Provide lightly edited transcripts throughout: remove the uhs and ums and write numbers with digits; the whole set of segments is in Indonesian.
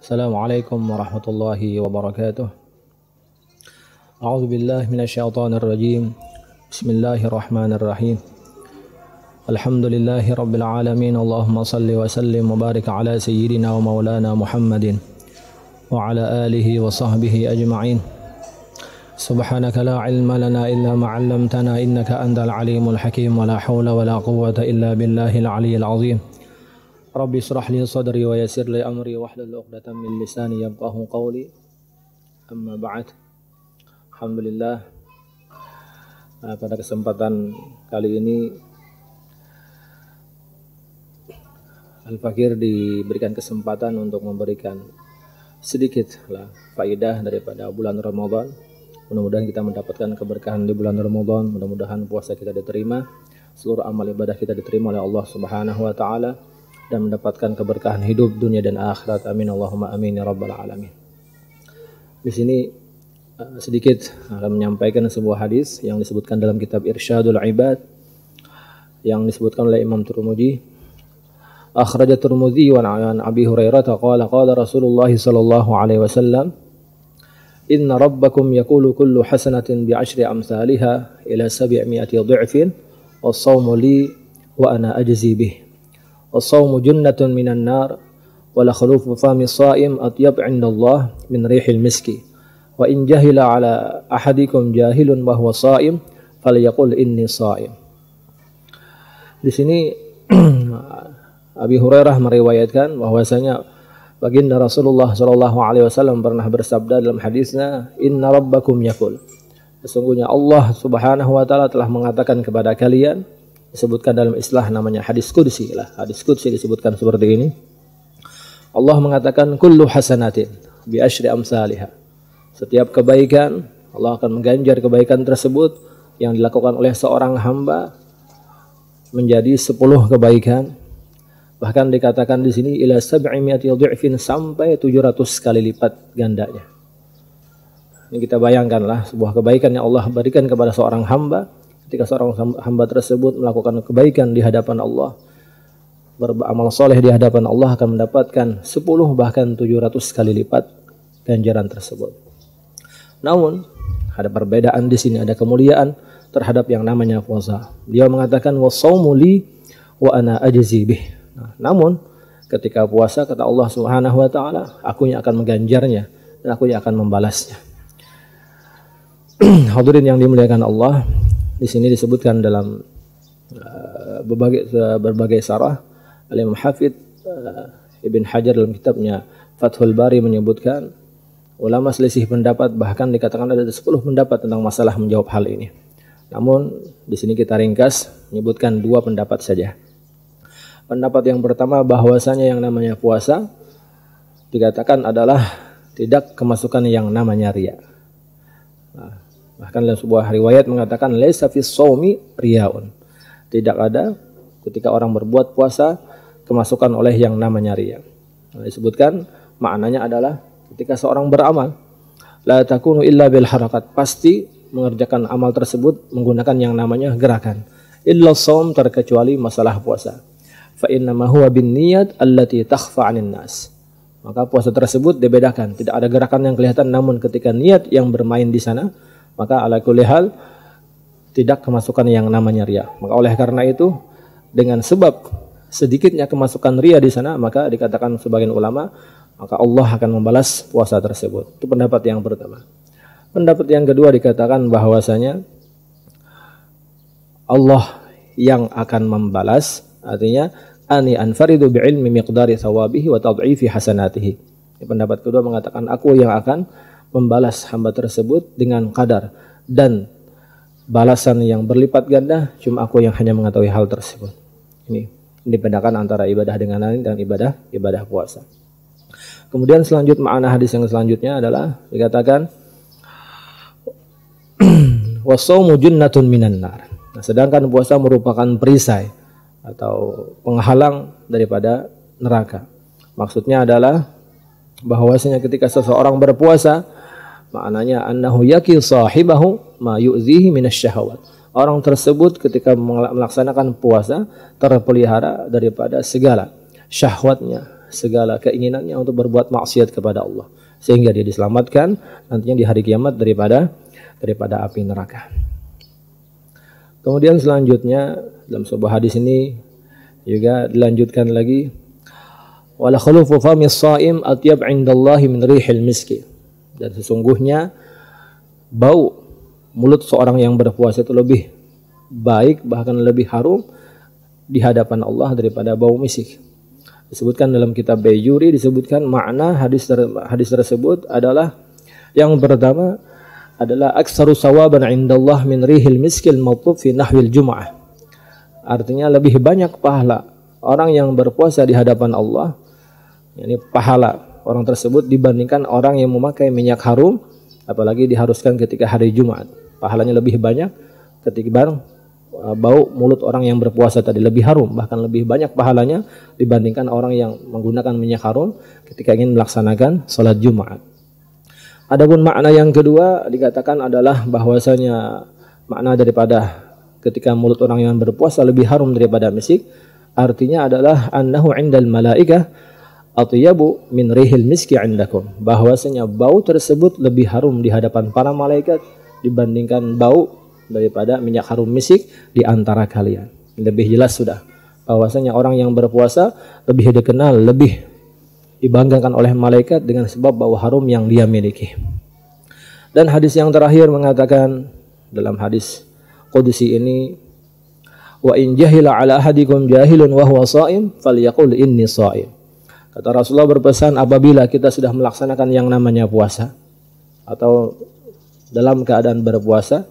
Assalamualaikum warahmatullahi wabarakatuh. A'udzu billahi minasyaitonir rajim. Bismillahirrahmanirrahim. Alhamdulillahi rabbil alamin. Allahumma shalli wa sallim wa barik ala sayyidina wa maulana Muhammadin wa ala alihi wa sahbihi ajma'in. Subhanaka la ilma lana illa ma 'allamtana innaka antal alimul hakim wa la haula wa la quwwata illa billahil aliyyil azim. Rabbi israh li sadri wa yassir li amri wahlul 'uqdatam min lisani yafqahu qawli. Amma ba'd. Alhamdulillah, pada kesempatan kali ini Al-Fakir diberikan kesempatan untuk memberikan sedikit lah faidah daripada bulan Ramadan. Mudah-mudahan kita mendapatkan keberkahan di bulan Ramadan. Mudah-mudahan puasa kita diterima, seluruh amal ibadah kita diterima oleh Allah Subhanahu wa taala, dan mendapatkan keberkahan hidup dunia dan akhirat. Amin Allahumma amin ya rabbal alamin. Di sini sedikit akan menyampaikan sebuah hadis yang disebutkan dalam kitab Irsyadul Ibad yang disebutkan oleh Imam Tirmidzi. Akhrajat Tirmidzi wa an Abi Hurairah qala qala Rasulullah sallallahu alaihi wasallam, inna rabbakum yaqulu kullu hasanatin bi 'ashri amsalha ila 700 dha'fin was-shawmu li wa ana ajzi bih. والصوم جنة من النار ولخلوف فم الصائم أطيب عند الله من ريح المسك وإن جهل على أحدكم جاهل وهو صائم فليقل إني صائم. Di sini Abi Hurairah meriwayatkan bahwasanya baginda Rasulullah sallallahu alaihi wasallam pernah bersabda dalam hadisnya, inna rabbakum yaqul, sesungguhnya Allah Subhanahu wa taala telah mengatakan kepada kalian. Disebutkan dalam istilah namanya hadis qudsi lah. Hadis qudsi disebutkan seperti ini. Allah mengatakan kullu hasanatin bi asyri amsalha. Setiap kebaikan Allah akan mengganjar kebaikan tersebut yang dilakukan oleh seorang hamba menjadi 10 kebaikan. Bahkan dikatakan di sini ila 700 dha'fin, sampai 700 kali lipat gandanya. Ini kita bayangkanlah sebuah kebaikan yang Allah berikan kepada seorang hamba. Ketika seorang hamba tersebut melakukan kebaikan di hadapan Allah, beramal soleh di hadapan Allah, akan mendapatkan 10 bahkan 700 kali lipat ganjaran tersebut. Namun ada perbedaan di sini, ada kemuliaan terhadap yang namanya puasa. Dia mengatakan was-shaumu li wa ana ajzi bih. Namun ketika puasa, kata Allah Subhanahu wa taala, aku yang akan mengganjarnya dan aku yang akan membalasnya. Hadirin yang dimuliakan Allah, di sini disebutkan dalam berbagai sarah. Al-Imam Hafidz Ibn Hajar dalam kitabnya Fathul Bari menyebutkan ulama selisih pendapat, bahkan dikatakan ada 10 pendapat tentang masalah menjawab hal ini. Namun di sini kita ringkas menyebutkan 2 pendapat saja. Pendapat yang pertama, bahwasanya yang namanya puasa dikatakan adalah tidak kemasukan yang namanya riya. Bahkan dalam sebuah riwayat mengatakan laisa fis shaumi riyaun. Tidak ada ketika orang berbuat puasa kemasukan oleh yang namanya riya. Disebutkan maknanya adalah ketika seorang beramal la takunu illa bil harakat, pasti mengerjakan amal tersebut menggunakan yang namanya gerakan. Illa shaum, terkecuali masalah puasa. Fa inna ma huwa bin niyat allati takhfa 'anil nas. Maka puasa tersebut dibedakan, tidak ada gerakan yang kelihatan, namun ketika niat yang bermain di sana, maka ala kulli hal tidak kemasukan yang namanya riya. Maka oleh karena itu, dengan sebab sedikitnya kemasukan riya di sana, maka dikatakan sebagian ulama, maka Allah akan membalas puasa tersebut. Itu pendapat yang pertama. Pendapat yang kedua dikatakan bahwasanya Allah yang akan membalas, artinya ani anfaridu bi'ilmi miqdari thawabihi wa tad'ifi hasanatihi. Pendapat kedua mengatakan aku yang akan membalas hamba tersebut dengan qadar dan balasan yang berlipat ganda, cuma aku yang hanya mengetahui hal tersebut. Ini dibedakan antara ibadah dengan lain dan ibadah puasa. Kemudian makna hadis yang selanjutnya adalah dikatakan was-shaumu junnatun minan nar. Nah, sedangkan puasa merupakan perisai atau penghalang daripada neraka. Maksudnya adalah bahwasanya ketika seseorang berpuasa, maknanya annahu yaqi sahibahu ma yu'zihi minasyahawat. Orang tersebut ketika melaksanakan puasa terpelihara daripada segala syahwatnya, segala keinginannya untuk berbuat maksiat kepada Allah, sehingga dia diselamatkan nantinya di hari kiamat daripada api neraka. Kemudian selanjutnya dalam sebuah hadis ini juga dilanjutkan lagi, wala khulufu famis shaim atyab 'indallahi min rihil miski. Dan sesungguhnya bau mulut seorang yang berpuasa itu lebih baik, bahkan lebih harum di hadapan Allah daripada bau misik. Disebutkan dalam kitab Bayyuri, disebutkan makna hadis tersebut adalah yang pertama adalah aktsaru sawaban 'indallah min rihil miskil matlub fi nahwil jum'ah. Artinya lebih banyak pahala orang yang berpuasa di hadapan Allah, yakni pahala orang tersebut dibandingkan orang yang memakai minyak harum, apalagi diharuskan ketika hari Jumat. Pahalanya lebih banyak ketika bau mulut orang yang berpuasa tadi lebih harum, bahkan lebih banyak pahalanya dibandingkan orang yang menggunakan minyak harum ketika ingin melaksanakan sholat Jumat. Adapun makna yang kedua dikatakan adalah bahwasanya makna daripada ketika mulut orang yang berpuasa lebih harum daripada misik, artinya adalah annahu 'indal malaikah atyabu min rihil miski 'indakum, bahwasanya bau tersebut lebih harum di hadapan para malaikat dibandingkan bau daripada minyak harum misik di antara kalian. Lebih jelas sudah bahwasanya orang yang berpuasa lebih dikenal, lebih dibanggakan oleh malaikat dengan sebab bau harum yang dia miliki. Dan hadis yang terakhir mengatakan dalam hadis qudsi ini, wa in jahila ala ahadikum jahilun wa huwa shaim falyaqul inni shaim. Kata Rasulullah berpesan, apabila kita sudah melaksanakan yang namanya puasa atau dalam keadaan berpuasa,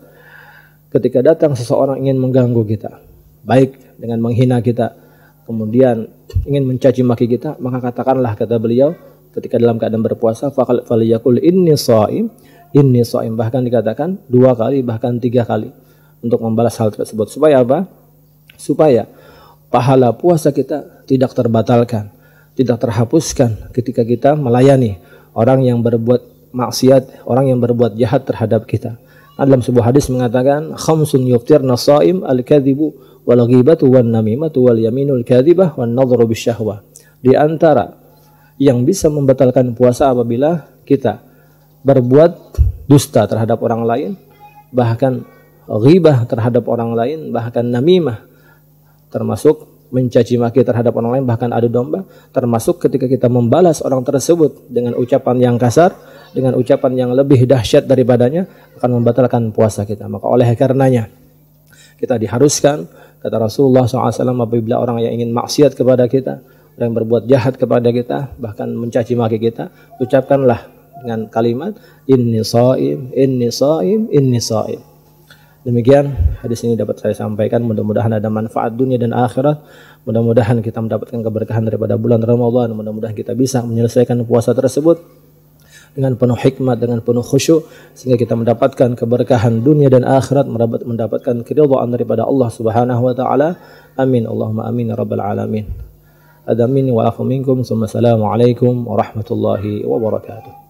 ketika datang seseorang ingin mengganggu kita, baik dengan menghina kita, kemudian ingin mencaci maki kita, maka katakanlah, kata beliau, ketika dalam keadaan berpuasa, falyaqul inni shaim, bahkan dikatakan 2 kali, bahkan 3 kali untuk membalas hal tersebut. Supaya apa? Supaya pahala puasa kita tidak terbatalkan, tidak terhapuskan ketika kita melayani orang yang berbuat maksiat, orang yang berbuat jahat terhadap kita. Dalam sebuah hadis mengatakan, khamsun yuftirna shaim al-kadzibu wal ghibatu wan namimatu wal yaminul kadzibah wan nadhru bisyahwah. Di antara yang bisa membatalkan puasa apabila kita berbuat dusta terhadap orang lain, bahkan ghibah terhadap orang lain, bahkan namimah, termasuk mencaci maki terhadap orang lain, bahkan adu domba, termasuk ketika kita membalas orang tersebut dengan ucapan yang kasar, dengan ucapan yang lebih dahsyat daripadanya, akan membatalkan puasa kita. Maka oleh karenanya kita diharuskan, kata Rasulullah SAW, apabila orang yang ingin maksiat kepada kita, orang yang berbuat jahat kepada kita, bahkan mencaci maki kita, ucapkanlah dengan kalimat inni shaim, inni shaim, inni shaim. Demikian hadis ini dapat saya sampaikan, mudah-mudahan ada manfaat dunia dan akhirat. Mudah-mudahan kita mendapatkan keberkahan daripada bulan Ramadan. Mudah-mudahan kita bisa menyelesaikan puasa tersebut dengan penuh hikmat, dengan penuh khusyuk, sehingga kita mendapatkan keberkahan dunia dan akhirat, mendapatkan keridhaan daripada Allah Subhanahu wa taala. Amin, Allahumma amin ya rabbal alamin. Adamin wa afu minkum. Assalamualaikum warahmatullahi wabarakatuh.